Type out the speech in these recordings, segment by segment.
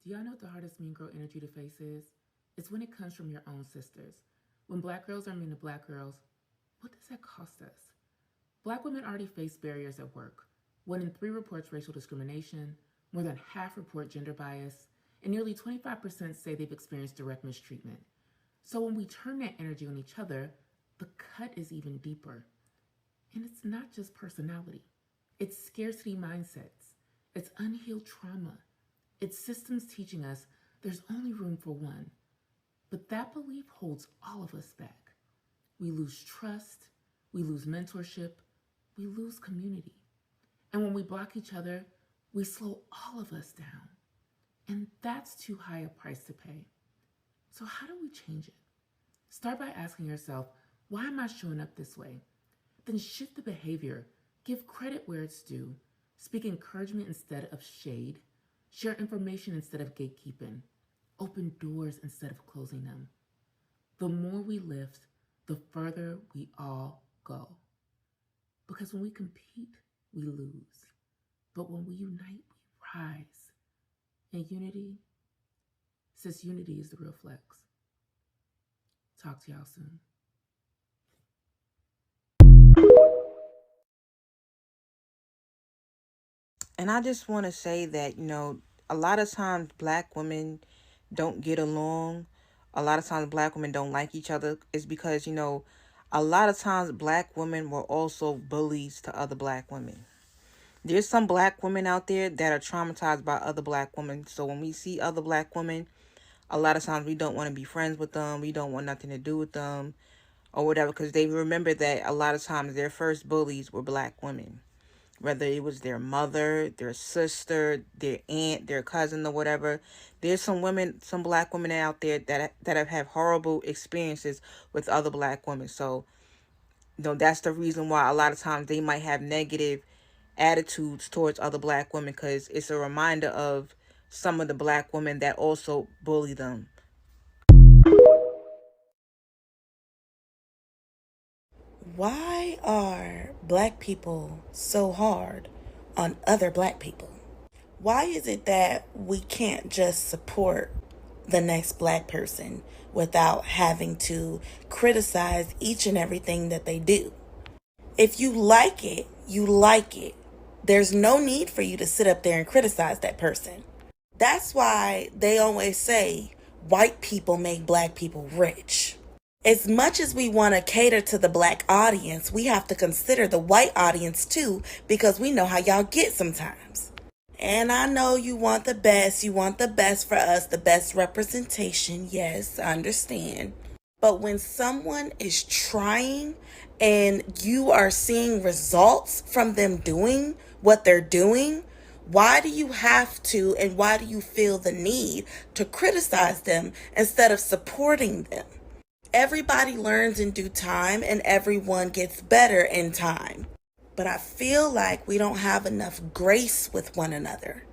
Do y'all know what the hardest mean girl energy to face is? It's when it comes from your own sisters. When black girls are mean to black girls, what does that cost us? Black women already face barriers at work. 1 in 3 reports racial discrimination, more than half report gender bias, and nearly 25% say they've experienced direct mistreatment. So when we turn that energy on each other, the cut is even deeper. And it's not just personality. It's scarcity mindsets. It's unhealed trauma. It's systems teaching us there's only room for one. But that belief holds all of us back. We lose trust, we lose mentorship, we lose community. And when we block each other, we slow all of us down. And that's too high a price to pay. So how do we change it? Start by asking yourself, why am I showing up this way? Then shift the behavior, give credit where it's due, speak encouragement instead of shade, share information instead of gatekeeping, open doors instead of closing them. The more we lift, the further we all go. Because when we compete, we lose. But when we unite, we rise. And unity, sis, unity is the real flex. Talk to y'all soon. And I just want to say that, a lot of times black women don't get along. A lot of times black women don't like each other. It's because, a lot of times black women were also bullies to other black women. There's some black women out there that are traumatized by other black women. So when we see other black women, a lot of times we don't want to be friends with them. We don't want nothing to do with them or whatever, because they remember that a lot of times their first bullies were black women. Whether it was their mother, their sister, their aunt, their cousin, or whatever. There's some black women out there that have had horrible experiences with other black women. So, that's the reason why a lot of times they might have negative attitudes towards other black women, because it's a reminder of some of the black women that also bully them. Why are black people so hard on other black people? Why is it that we can't just support the next black person without having to criticize each and everything that they do? If you like it, you like it. There's no need for you to sit up there and criticize that person. That's why they always say white people make black people rich. As much as we want to cater to the black audience, we have to consider the white audience too, because we know how y'all get sometimes. And I know you want the best for us, the best representation. Yes, I understand. But when someone is trying and you are seeing results from them doing what they're doing, why do you have to, and why do you feel the need to criticize them instead of supporting them? Everybody learns in due time and everyone gets better in time. But I feel like we don't have enough grace with one another.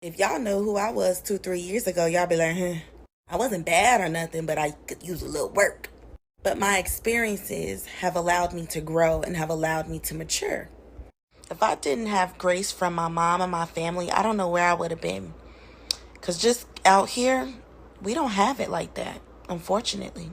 If y'all know who I was 2-3 years ago, y'all be like, I wasn't bad or nothing, but I could use a little work. But my experiences have allowed me to grow and have allowed me to mature. If I didn't have grace from my mom and my family, I don't know where I would have been. Because just out here, we don't have it like that. Unfortunately,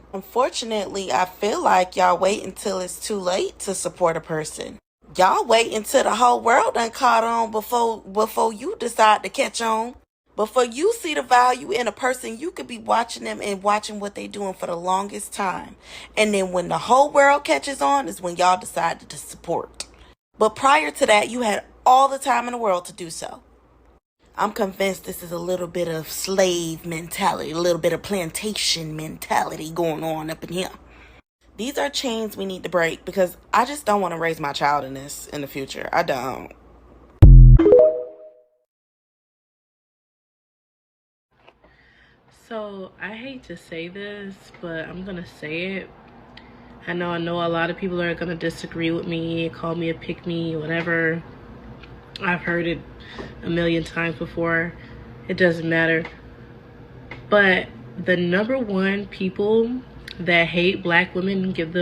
I feel like y'all wait until it's too late to support a person. Y'all wait until the whole world done caught on before you decide to catch on. Before you see the value in a person, you could be watching them and watching what they doing for the longest time. And then when the whole world catches on is when y'all decided to support. But prior to that, you had all the time in the world to do so. I'm convinced this is a little bit of slave mentality, a little bit of plantation mentality going on up in here. These are chains we need to break, because I just don't want to raise my child in this in the future. I don't. So I hate to say this, but I'm gonna say it. I know a lot of people are gonna disagree with me, call me a pick-me, whatever. I've heard it a million times before. It doesn't matter. But the number one people that hate black women, give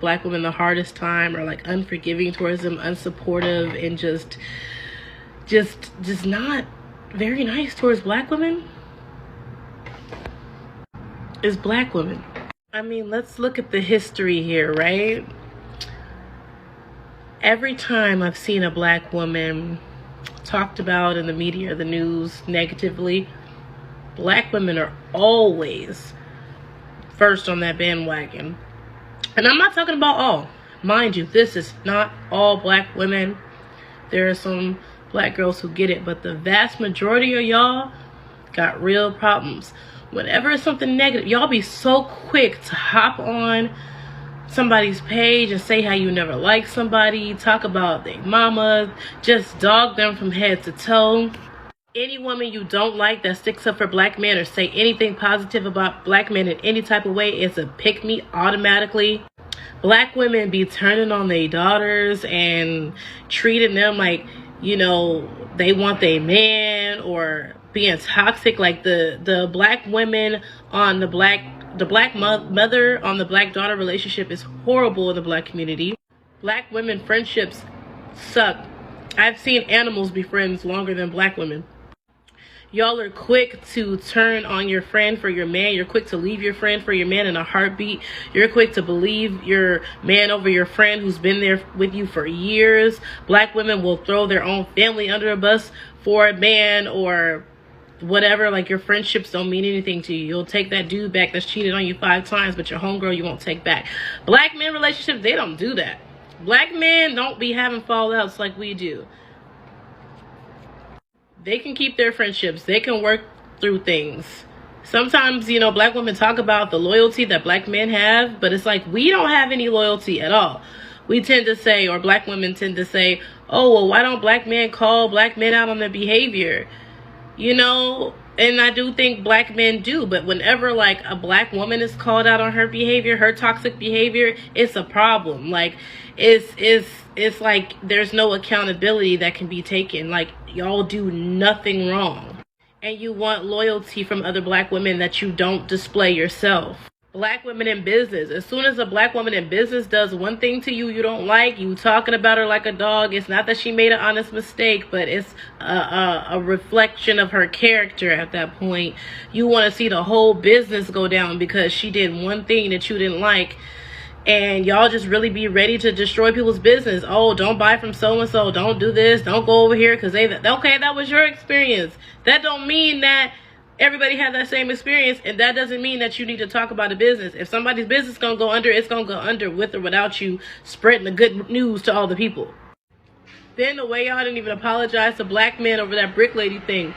black women the hardest time, or like unforgiving towards them, unsupportive, and just not very nice towards black women, is black women. I mean, let's look at the history here, right? Every time I've seen a black woman talked about in the media or the news negatively, black women are always first on that bandwagon. And I'm not talking about all. Mind you, this is not all black women. There are some black girls who get it, but the vast majority of y'all got real problems. Whenever it's something negative, y'all be so quick to hop on somebody's page and say how you never liked somebody, talk about their mama, just dog them from head to toe. Any woman you don't like that sticks up for black men or say anything positive about black men in any type of way is a pick me automatically. Black women be turning on their daughters and treating them like, you know, they want their man, or being toxic. Like the black women on the black mother on the black daughter relationship is horrible in the black community. Black women friendships suck. I've seen animals be friends longer than black women. Y'all are quick to turn on your friend for your man. You're quick to leave your friend for your man in a heartbeat. You're quick to believe your man over your friend who's been there with you for years. Black women will throw their own family under a bus for a man or whatever. Like, your friendships don't mean anything to you. You'll take that dude back that's cheated on you 5 times, but your homegirl you won't take back. Black men relationships, they don't do that. Black men don't be having fallouts like we do. They can keep their friendships. They can work through things. Sometimes, you know, black women talk about the loyalty that black men have, but it's like, we don't have any loyalty at all. We tend to say, or black women tend to say, oh, well, why don't black men call black men out on their behavior? You know, and I do think black men do, but whenever like a black woman is called out on her behavior, her toxic behavior, it's a problem. Like, it's like there's no accountability that can be taken. Like, y'all do nothing wrong, and you want loyalty from other black women that you don't display yourself. Black women in business, as soon as a black woman in business does one thing to you you don't like, you talking about her like a dog. It's not that she made an honest mistake, but it's a reflection of her character at that point. You want to see the whole business go down because she did one thing that you didn't like. And y'all just really be ready to destroy people's business. Oh, don't buy from so-and-so. Don't do this. Don't go over here because okay, that was your experience. That don't mean that everybody had that same experience, and that doesn't mean that you need to talk about a business. If somebody's business is gonna go under, it's gonna go under with or without you spreading the good news to all the people. Then the way y'all didn't even apologize to black men over that brick lady thing.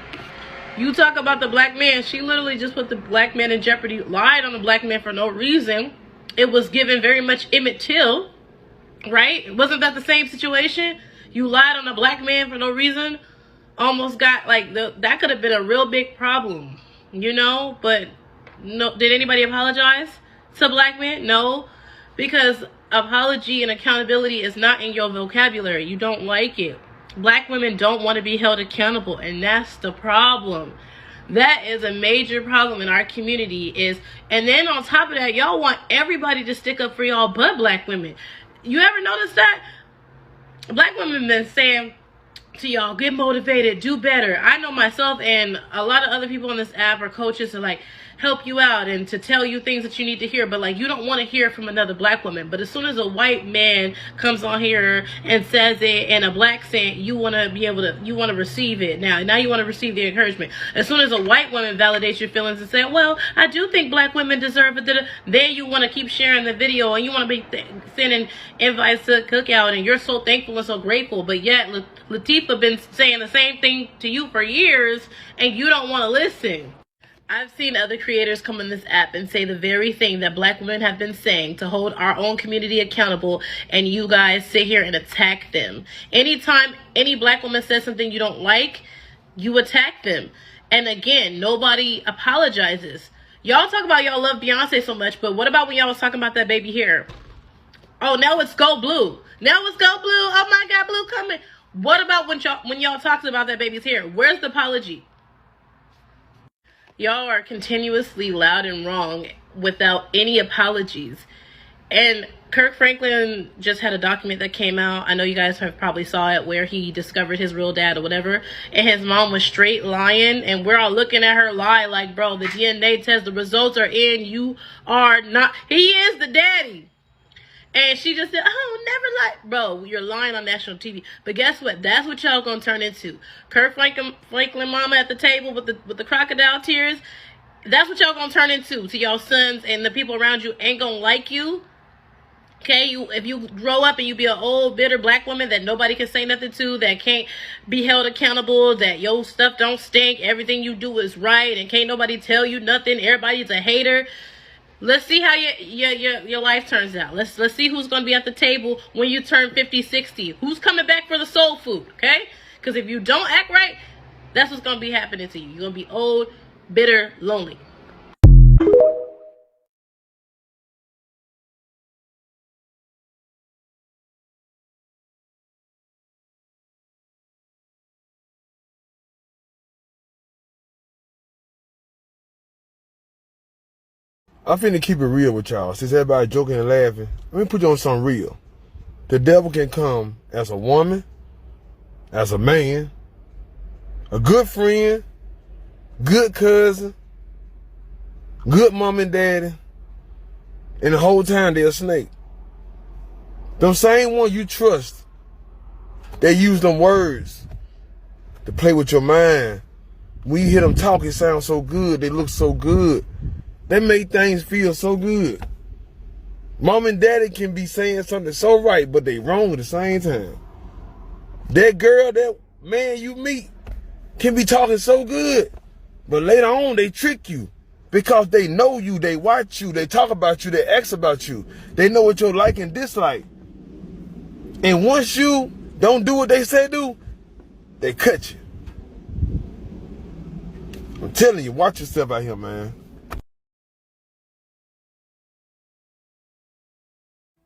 You talk about the black man, she literally just put the black man in jeopardy, lied on the black man for no reason. It was given very much Emmett Till, right? Wasn't that the same situation? You lied on a black man for no reason. Almost got like that could have been a real big problem, you know. But no, did anybody apologize to black men? No, because apology and accountability is not in your vocabulary. You don't like it. Black women don't want to be held accountable, and that's the problem. That is a major problem in our community. And then on top of that, y'all want everybody to stick up for y'all but black women. You ever notice that? Black women been saying to y'all, get motivated, do better. I know myself and a lot of other people on this app are coaches to like help you out and to tell you things that you need to hear, but like you don't want to hear from another black woman. But as soon as a white man comes on here and says it and a black saying, you want to be able to, you want to receive it. Now you want to receive the encouragement. As soon as a white woman validates your feelings and say, well, I do think black women deserve it, then you want to keep sharing the video and you want to be sending invites to cookout and you're so thankful and so grateful. But yet Latifah been saying the same thing to you for years and you don't want to listen. I've seen other creators come on this app and say the very thing that black women have been saying to hold our own community accountable, and you guys sit here and attack them. Anytime any black woman says something you don't like, you attack them. And again, nobody apologizes. Y'all talk about y'all love Beyonce so much, but what about when y'all was talking about that baby hair? Oh, now it's go blue. Now it's go blue. Oh my God, blue coming. What about when y'all talked about that baby's hair? Where's the apology? Y'all are continuously loud and wrong without any apologies. And Kirk Franklin just had a document that came out. I know you guys have probably saw it, where he discovered his real dad or whatever, and his mom was straight lying, and we're all looking at her lie like, bro, the DNA test, the results are in, you are not, he is the daddy. And she just said, oh, never lie. Bro, you're lying on national TV. But guess what? That's what y'all gonna turn into. Kirk Franklin mama at the table with the crocodile tears. That's what y'all gonna turn into to y'all sons, and the people around you ain't gonna like you. Okay, if you grow up and you be an old, bitter black woman that nobody can say nothing to, that can't be held accountable, that your stuff don't stink, everything you do is right, and can't nobody tell you nothing, everybody's a hater. Let's see how your life turns out. Let's see who's going to be at the table when you turn 50, 60. Who's coming back for the soul food, okay? Because if you don't act right, that's what's going to be happening to you. You're going to be old, bitter, lonely. I'm finna keep it real with y'all. Since everybody joking and laughing, let me put you on something real. The devil can come as a woman, as a man, a good friend, good cousin, good mom and daddy, and the whole time they're a snake. Them same one you trust, they use them words to play with your mind. When you hear them talk, it sounds so good, they look so good. They make things feel so good. Mom and daddy can be saying something so right, but they wrong at the same time. That girl, that man you meet can be talking so good, but later on they trick you because they know you, they watch you, they talk about you, they ask about you. They know what you like and dislike. And once you don't do what they say do, they cut you. I'm telling you, watch yourself out here, man.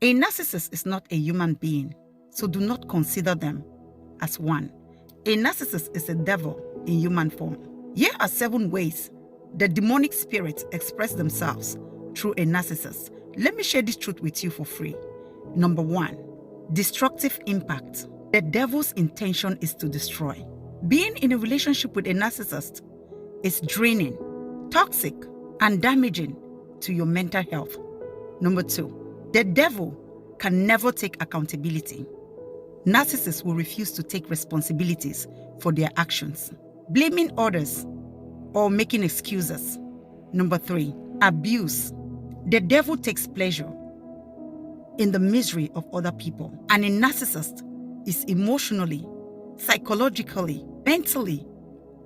A narcissist is not a human being, so do not consider them as one. A narcissist is a devil in human form. Here are 7 ways the demonic spirits express themselves through a narcissist. Let me share this truth with you for free. Number 1, destructive impact. The devil's intention is to destroy. Being in a relationship with a narcissist is draining, toxic, and damaging to your mental health. Number 2, the devil can never take accountability. Narcissists will refuse to take responsibilities for their actions, blaming others or making excuses. Number 3, abuse. The devil takes pleasure in the misery of other people, and a narcissist is emotionally, psychologically, mentally,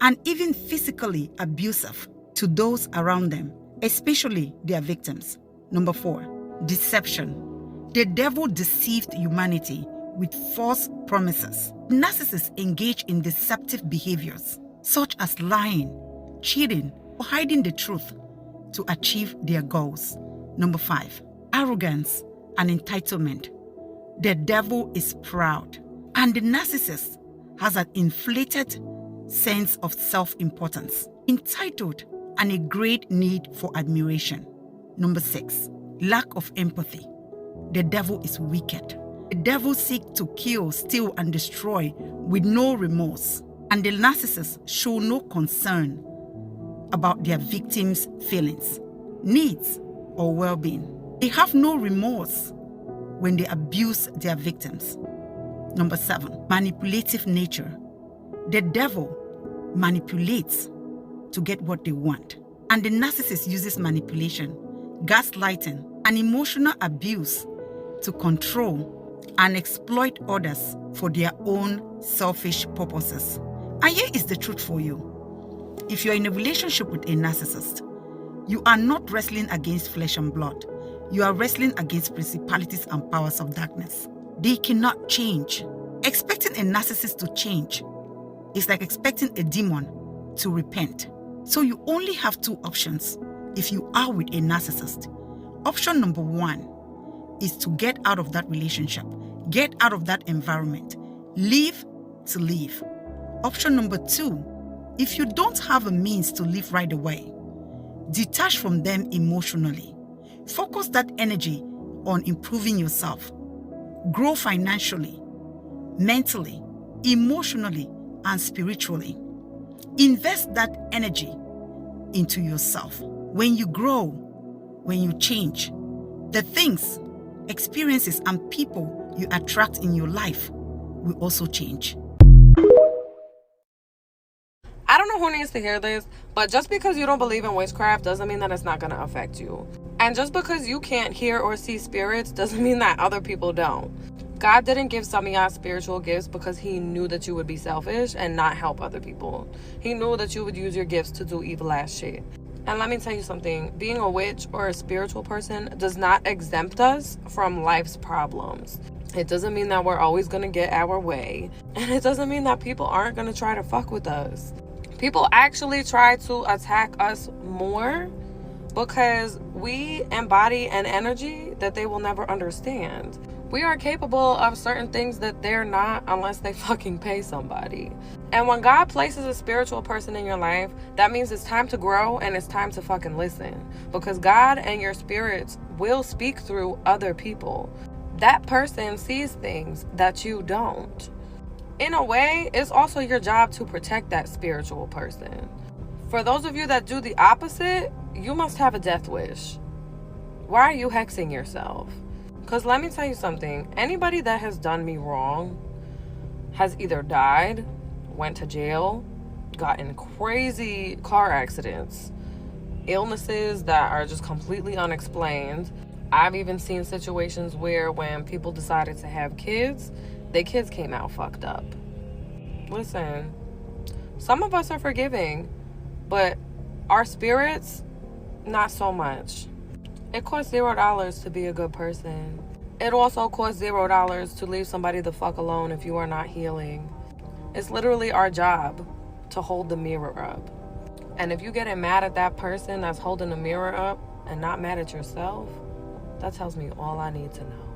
and even physically abusive to those around them, especially their victims. Number 4, deception. The devil deceived humanity with false promises. Narcissists engage in deceptive behaviors such as lying, cheating, or hiding the truth to achieve their goals. Number 5, arrogance and entitlement. The devil is proud, and the narcissist has an inflated sense of self-importance, entitled, and a great need for admiration. Number 6, lack of empathy. The devil is wicked. The devil seeks to kill, steal, and destroy with no remorse, and the narcissists show no concern about their victims' feelings, needs, or well-being. They have no remorse when they abuse their victims. Number 7, manipulative nature. The devil manipulates to get what they want, and the narcissist uses manipulation, gaslighting, and emotional abuse to control and exploit others for their own selfish purposes. And here is the truth for you. If you're in a relationship with a narcissist, you are not wrestling against flesh and blood. You are wrestling against principalities and powers of darkness. They cannot change. Expecting a narcissist to change is like expecting a demon to repent. So you only have 2 options if you are with a narcissist. Option number 1 is to get out of that relationship, get out of that environment, leave to leave. Option number 2, if you don't have a means to leave right away, detach from them emotionally. Focus that energy on improving yourself. Grow financially, mentally, emotionally, and spiritually. Invest that energy into yourself. When you grow, when you change, the things, experiences, and people you attract in your life will also change. I don't know who needs to hear this, but just because you don't believe in witchcraft doesn't mean that it's not going to affect you. And just because you can't hear or see spirits doesn't mean that other people don't. God didn't give some of y'all spiritual gifts because he knew that you would be selfish and not help other people. He knew that you would use your gifts to do evil ass shit. And let me tell you something, being a witch or a spiritual person does not exempt us from life's problems. It doesn't mean that we're always going to get our way. And it doesn't mean that people aren't going to try to fuck with us. People actually try to attack us more because we embody an energy that they will never understand. We are capable of certain things that they're not unless they fucking pay somebody. And when God places a spiritual person in your life, that means it's time to grow and it's time to fucking listen. Because God and your spirits will speak through other people. That person sees things that you don't. In a way, it's also your job to protect that spiritual person. For those of you that do the opposite, you must have a death wish. Why are you hexing yourself? Because let me tell you something. Anybody that has done me wrong has either died, went to jail, got in crazy car accidents, illnesses that are just completely unexplained. I've even seen situations where when people decided to have kids, their kids came out fucked up. Listen, some of us are forgiving, but our spirits, not so much. It costs $0 to be a good person. It also costs $0 to leave somebody the fuck alone if you are not healing. It's literally our job to hold the mirror up. And if you're getting mad at that person that's holding the mirror up and not mad at yourself, that tells me all I need to know.